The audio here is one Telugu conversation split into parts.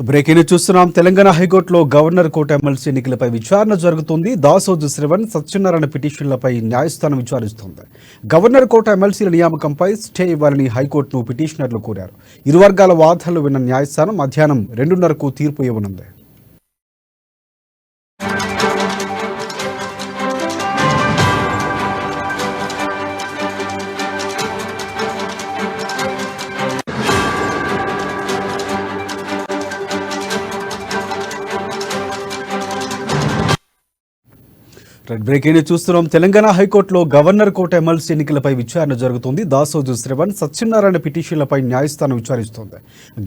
బ్రేకింగ్ చూస్తున్నాం. తెలంగాణ హైకోర్టులో గవర్నర్ కోట ఎమ్మెల్సీ ఎన్నికలపై విచారణ జరుగుతుంది. దాసోజు శ్రవణ్, సత్యనారాయణ పిటిషన్లపై న్యాయస్థానం విచారిస్తోంది. గవర్నర్ కోట ఎమ్మెల్సీల నియామకంపై స్టే ఇవ్వాలని హైకోర్టును పిటిషనర్లు కోరారు. ఇరు వర్గాల వాదనలు విన్న న్యాయస్థానం మధ్యాహ్నం 2:30కు తీర్పు ఇవ్వనుంది. బ్రేకింగ్ చూస్తున్నాం. తెలంగాణ హైకోర్టులో గవర్నర్ కోట ఎమ్మెల్సీ ఎన్నికలపై విచారణ జరుగుతుంది. దాసోజు శ్రవణ్, సత్యనారాయణ పిటిషన్లపై న్యాయస్థానం విచారిస్తోంది.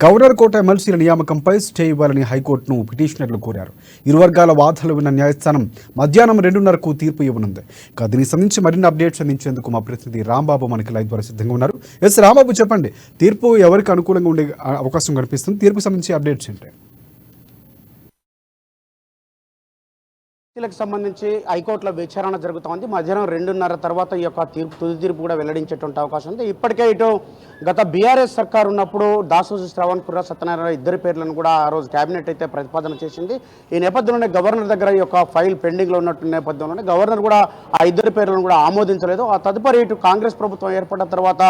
గవర్నర్ కోట ఎమ్మెల్సీల నియామకంపై స్టే ఇవ్వాలని హైకోర్టును పిటిషనర్లు కోరారు. ఇరు వర్గాల వాదనలు విన్న న్యాయస్థానం మధ్యాహ్నం 2:30కు తీర్పు ఇవ్వనుంది. దీనికి సంబంధించి మరిన్ని అప్డేట్స్ అందించేందుకు మా ప్రతినిధి రాంబాబు మనకి లైవ్ ద్వారా సిద్ధంగా ఉన్నారు. ఎస్ రాంబాబు, చెప్పండి, తీర్పు ఎవరికి అనుకూలంగా ఉండే అవకాశం కనిపిస్తుంది? తీర్పుకు సంబంధించి అప్డేట్స్ ఏంటి? లకు సంబంధించి హైకోర్టులో విచారణ జరుగుతోంది. మధ్యాహ్నం 2:30 తర్వాత ఈ యొక్క తుది తీర్పు కూడా వెల్లడించేటువంటి అవకాశం ఉంది. ఇప్పటికే ఇటు గత బీఆర్ఎస్ సర్కార్ ఉన్నప్పుడు దాసోజు శ్రవణ్, కుర్ర సత్యనారాయణ ఇద్దరి పేర్లను కూడా ఆ రోజు కేబినెట్ అయితే ప్రతిపాదన చేసింది. ఈ నేపథ్యంలోనే గవర్నర్ దగ్గర ఈ యొక్క ఫైల్ పెండింగ్లో ఉన్నట్టు నేపథ్యంలోనే గవర్నర్ కూడా ఆ ఇద్దరి పేర్లను కూడా ఆమోదించలేదు. ఆ తదుపరి ఇటు కాంగ్రెస్ ప్రభుత్వం ఏర్పడిన తర్వాత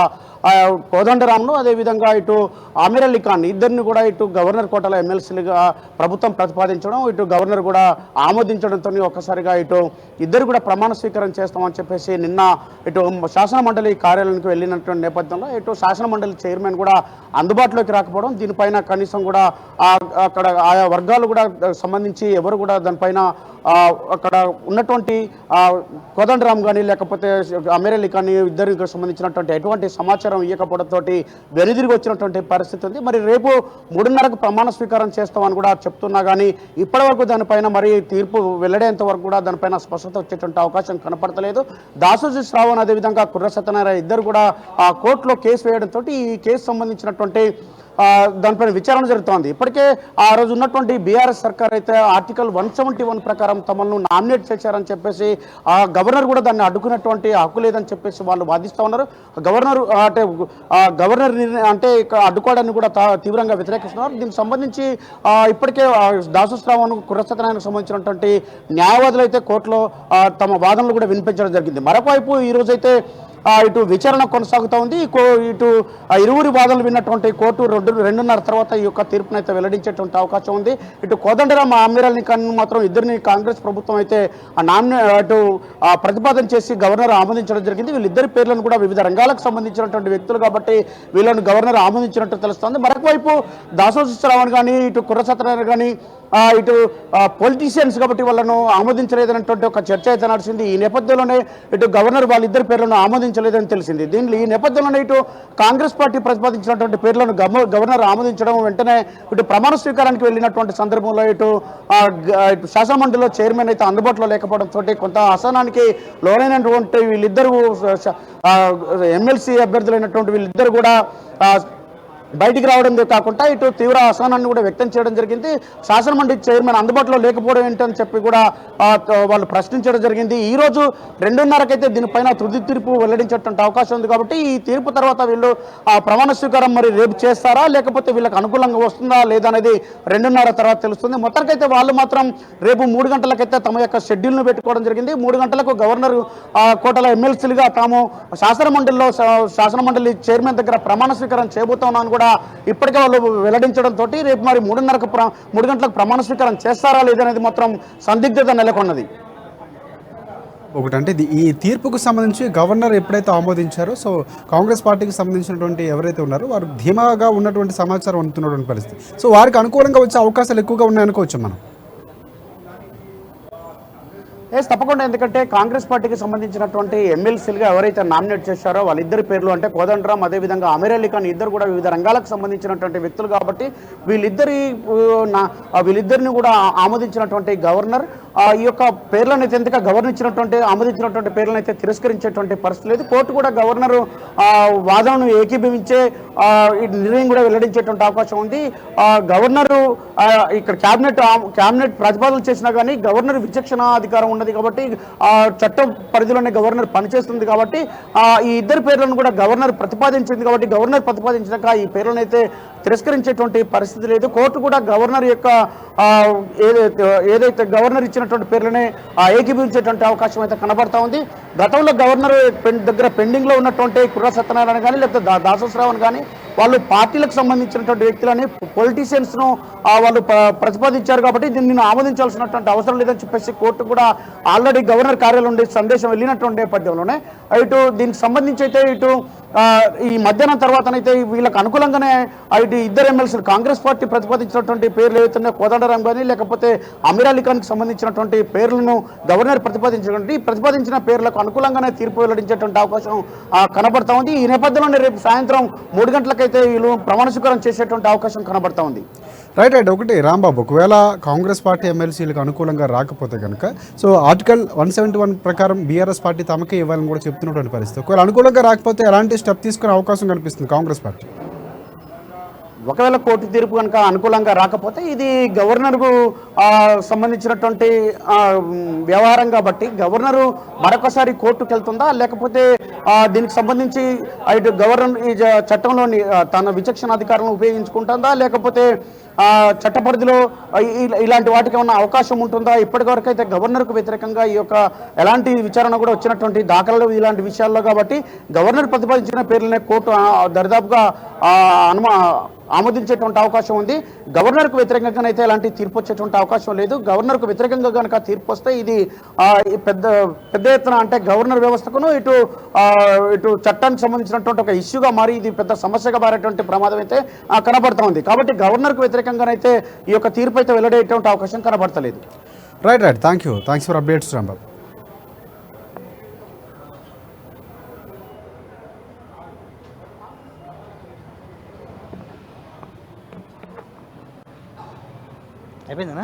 కోదండరాంను, అదేవిధంగా ఇటు ఆమీర్ అలీ ఖాన్ ఇద్దరిని కూడా ఇటు గవర్నర్ కోటలో ఎమ్మెల్సీలుగా ప్రభుత్వం ప్రతిపాదించడం, ఇటు గవర్నర్ కూడా ఆమోదించడంతో ఒక్కసారిగా ఇటు ఇద్దరు కూడా ప్రమాణ స్వీకారం చేస్తామని చెప్పేసి నిన్న ఇటు శాసన మండలి కార్యాలయానికి వెళ్ళినటువంటి నేపథ్యంలో ఇటు శాసన మండలి చైర్మన్ కూడా అందుబాటులోకి రాకపోవడం, దీనిపైన కనీసం కూడా అక్కడ ఆయా వర్గాలు కూడా సంబంధించి ఎవరు కూడా దానిపైన అక్కడ ఉన్నటువంటి కోదండరాం కానీ లేకపోతే ఆమీర్ అలీ ఖాన్ ఇద్దరికి సంబంధించినటువంటి ఎటువంటి సమాచారం ఇవ్వకపోవడంతో వెనుదిరిగి వచ్చినటువంటి పరిస్థితి ఉంది. మరి రేపు 3:30కు ప్రమాణ స్వీకారం చేస్తామని కూడా చెప్తున్నా కానీ ఇప్పటివరకు దానిపైన మరి తీర్పు వెల్లడేంత వరకు కూడా దానిపైన స్పష్టత వచ్చేటువంటి అవకాశం కనపడతలేదు. దాసోజు శ్రావణ్ అదేవిధంగా కుర్ర సత్యనారాయణ ఇద్దరు కూడా కోర్టులో కేసు వేయడంతో ఈ కేసు సంబంధించినటువంటి దానిపైన విచారణ జరుగుతోంది. ఇప్పటికే ఆ రోజు ఉన్నటువంటి బీఆర్ఎస్ సర్కార్ అయితే ఆర్టికల్ 171 ప్రకారం తమను నామినేట్ చేశారని చెప్పేసి ఆ గవర్నర్ కూడా దాన్ని అడ్డుకున్నటువంటి హక్కు లేదని చెప్పేసి వాళ్ళు వాదిస్తూ ఉన్నారు. గవర్నర్ అంటే అడ్డుకోవడాన్ని కూడా తీవ్రంగా వ్యతిరేకిస్తున్నారు. దీనికి సంబంధించి ఇప్పటికే దాసోజు శ్రావణ్, కుర్ర సత్యనారాయణకు సంబంధించినటువంటి న్యాయవాదులు అయితే కోర్టులో తమ వాదనలు కూడా వినిపించడం జరిగింది. మరొకవైపు ఈరోజైతే ఇటు విచారణ కొనసాగుతూ ఉంది. ఇటు ఇరువురి వాదనలు విన్నటువంటి కోర్టు 2:30 తర్వాత ఈ యొక్క తీర్పును అయితే వెల్లడించేటువంటి అవకాశం ఉంది. ఇటు కోదండరాం, ఆమీర్ అలీ ఖాన్ మాత్రం ఇద్దరిని కాంగ్రెస్ ప్రభుత్వం అయితే అటు ప్రతిపాదన చేసి గవర్నర్ ఆమోదించడం జరిగింది. వీళ్ళిద్దరి పేర్లను కూడా వివిధ రంగాలకు సంబంధించినటువంటి వ్యక్తులు కాబట్టి వీళ్ళని గవర్నర్ ఆమోదించినట్టు తెలుస్తోంది. మరొకవైపు దాసోజు శ్రావణ్ కానీ ఇటు కుర్ర సత్యనారాయణ కానీ ఇటు పొలిటీషియన్స్ కాబట్టి వాళ్ళను ఆమోదించలేదన్నటువంటి ఒక చర్చ అయితే నడిచింది. ఈ నేపథ్యంలోనే ఇటు గవర్నర్ వాళ్ళిద్దరి పేర్లను ఆమోదించలేదని తెలిసింది. ఈ నేపథ్యంలోనే ఇటు కాంగ్రెస్ పార్టీ ప్రతిపాదించినటువంటి పేర్లను గవర్నర్ ఆమోదించడం, వెంటనే ఇటు ప్రమాణ స్వీకారానికి వెళ్ళినటువంటి సందర్భంలో ఇటు శాసనమండలిలో చైర్మన్ అయితే అందుబాటులో లేకపోవడంతో కొంత అసహనానికి లోనైనటువంటి వీళ్ళిద్దరూ ఎమ్మెల్సీ అభ్యర్థులైనటువంటి వీళ్ళిద్దరు కూడా బయటికి రావడంతో కాకుండా ఇటు తీవ్ర అసహనాన్ని కూడా వ్యక్తం చేయడం జరిగింది. శాసనమండలి చైర్మన్ అందుబాటులో లేకపోవడం ఏంటని చెప్పి కూడా వాళ్ళు ప్రశ్నించడం జరిగింది. ఈరోజు 2:30కైతే దీనిపైన తుది తీర్పు వెల్లడించేటువంటి అవకాశం ఉంది. కాబట్టి ఈ తీర్పు తర్వాత వీళ్ళు ప్రమాణ స్వీకారం మరి రేపు చేస్తారా, లేకపోతే వీళ్ళకి అనుకూలంగా వస్తుందా లేదా అనేది 2:30 తర్వాత తెలుస్తుంది. మొత్తానికైతే వాళ్ళు మాత్రం రేపు 3 గంటలకైతే తమ యొక్క షెడ్యూల్ను పెట్టుకోవడం జరిగింది. 3 గంటలకు గవర్నర్ కోటల ఎమ్మెల్సీలుగా తాము శాసనమండలి చైర్మన్ దగ్గర ప్రమాణ స్వీకారం చేయబోతున్నాను కూడా ఇప్పటికే వాళ్ళు వెల్లడించడంతో రేపు మరి 3 గంటలకు ప్రమాణ స్వీకారం చేస్తారా లేదనేది మాత్రం సందిగ్ధత నెలకొన్నది. ఒకటంటే ఈ తీర్పుకు సంబంధించి గవర్నర్ ఎప్పుడైతే ఆమోదించారో కాంగ్రెస్ పార్టీకి సంబంధించినటువంటి ఎవరైతే ఉన్నారో వారు ధీమాగా ఉన్నటువంటి సమాచారం అందుతున్నటువంటి పరిస్థితి. వారికి అనుకూలంగా వచ్చే అవకాశాలు ఎక్కువగా ఉన్నాయనుకోవచ్చు మనం. తప్పకుండా, ఎందుకంటే కాంగ్రెస్ పార్టీకి సంబంధించినటువంటి ఎమ్మెల్సీలుగా ఎవరైతే నామినేట్ చేశారో వాళ్ళిద్దరి పేర్లు అంటే కోదండరాం అదేవిధంగా ఆమీర్ అలీ ఖాన్ ఇద్దరు కూడా వివిధ రంగాలకు సంబంధించినటువంటి వ్యక్తులు కాబట్టి వీళ్ళిద్దరిని కూడా ఆమోదించినటువంటి గవర్నర్ ఈ యొక్క పేర్లను అయితే ఎందుకు ఆమోదించినటువంటి పేర్లను అయితే తిరస్కరించేటువంటి పరిస్థితి లేదు. కోర్టు కూడా గవర్నర్ వాదనను ఏకీభవించే నిర్ణయం కూడా వెల్లడించేటువంటి అవకాశం ఉంది. గవర్నరు ఇక్కడ క్యాబినెట్ ప్రతిపాదనలు చేసినా కానీ గవర్నర్ విచక్షణ అధికారం ఉన్నది కాబట్టి ఆ చట్టం పరిధిలోనే గవర్నర్ పనిచేస్తుంది కాబట్టి ఈ ఇద్దరు పేర్లను కూడా గవర్నర్ ప్రతిపాదించింది కాబట్టి గవర్నర్ ప్రతిపాదించినాక ఈ పేర్లను అయితే తిరస్కరించేటువంటి పరిస్థితి లేదు. కోర్టు కూడా గవర్నర్ యొక్క ఏదైతే గవర్నర్ ఇచ్చినటువంటి పేర్లనే ఏకీభవించేటువంటి అవకాశం అయితే కనబడతా ఉంది. గతంలో గవర్నర్ దగ్గర పెండింగ్లో ఉన్నటువంటి కుర్ర సత్యనారాయణ కానీ లేకపోతే దాసోశ్రావణ్ కానీ వాళ్ళు పార్టీలకు సంబంధించినటువంటి వ్యక్తులని పొలిటీషియన్స్ను వాళ్ళు ప్రతిపాదించారు కాబట్టి దీన్ని ఆమోదించాల్సినటువంటి అవసరం లేదని చెప్పేసి కోర్టు కూడా ఆల్రెడీ గవర్నర్ కార్యాలయం నుండి సందేశం వెళ్ళినటువంటి నేపథ్యంలోనే ఇటు దీనికి సంబంధించి అయితే ఇటు ఈ మధ్యాహ్నం తర్వాతనైతే వీళ్ళకి అనుకూలంగానే ఇటు ఇద్దరు ఎమ్మెల్సీలు కాంగ్రెస్ పార్టీ ప్రతిపాదించినటువంటి పేర్లు ఏవైతున్నాయో కోదండరాం కానీ లేకపోతే అమీర్ అలీ ఖాన్కి సంబంధించినటువంటి పేర్లను గవర్నర్ ప్రతిపాదించిన పేర్లకు అనుకూలంగానే తీర్పు వెల్లడించేటువంటి అవకాశం కనబడతా ఉంది. ఈ నేపథ్యంలోనే రేపు సాయంత్రం 3 గంటలకైతే వీళ్ళు ప్రమాణ స్వీకారం చేసేటువంటి అవకాశం కనబడతా ఉంది. రైట్. ఒకటి రాంబాబు, ఒకవేళ కాంగ్రెస్ పార్టీ ఎమ్మెల్సీలకు అనుకూలంగా రాకపోతే కనుక సో ఆర్టికల్ 171 ప్రకారం బీఆర్ఎస్ పార్టీ తమకే ఇవ్వాలని కూడా చెప్తున్నటువంటి పరిస్థితి. ఒకవేళ అనుకూలంగా రాకపోతే ఎలాంటి స్టెప్ తీసుకునే అవకాశం కనిపిస్తుంది కాంగ్రెస్ పార్టీ? ఒకవేళ కోర్టు తీర్పు కనుక అనుకూలంగా రాకపోతే ఇది గవర్నర్కు సంబంధించినటువంటి వ్యవహారం కాబట్టి గవర్నరు మరొకసారి కోర్టుకు వెళ్తుందా లేకపోతే దీనికి సంబంధించి ఇటు గవర్నర్ ఈ చట్టంలోని తన విచక్షణ అధికారాలను ఉపయోగించుకుంటుందా లేకపోతే చట్ట పరిధిలో ఇలాంటి వాటికి ఏమన్నా అవకాశం ఉంటుందా? ఇప్పటివరకు అయితే గవర్నర్కు వ్యతిరేకంగా ఈ యొక్క ఎలాంటి విచారణ కూడా వచ్చినటువంటి దాఖలు ఇలాంటి విషయాల్లో కాబట్టి గవర్నర్ ప్రతిపాదించిన పేర్లనే కోర్టు దరిదాపుగా ఆమోదించేటువంటి అవకాశం ఉంది. గవర్నర్కు వ్యతిరేకంగా అయితే ఎలాంటి తీర్పు వచ్చేటువంటి అవకాశం లేదు. గవర్నర్కు వ్యతిరేకంగా కనుక తీర్పు వస్తే ఇది పెద్ద ఎత్తున అంటే గవర్నర్ వ్యవస్థకును ఇటు చట్టానికి సంబంధించినటువంటి ఒక ఇష్యూగా మారి ఇది పెద్ద సమస్యగా మారేటువంటి ప్రమాదం అయితే కనబడతా ఉంది. కాబట్టి గవర్నర్కు వ్యతిరేకంగానైతే ఈ యొక్క తీర్పు అయితే వెల్లడేటువంటి అవకాశం కనబడతలేదు. Right. Thanks for updates Rambabu. అయిపోయిందనా?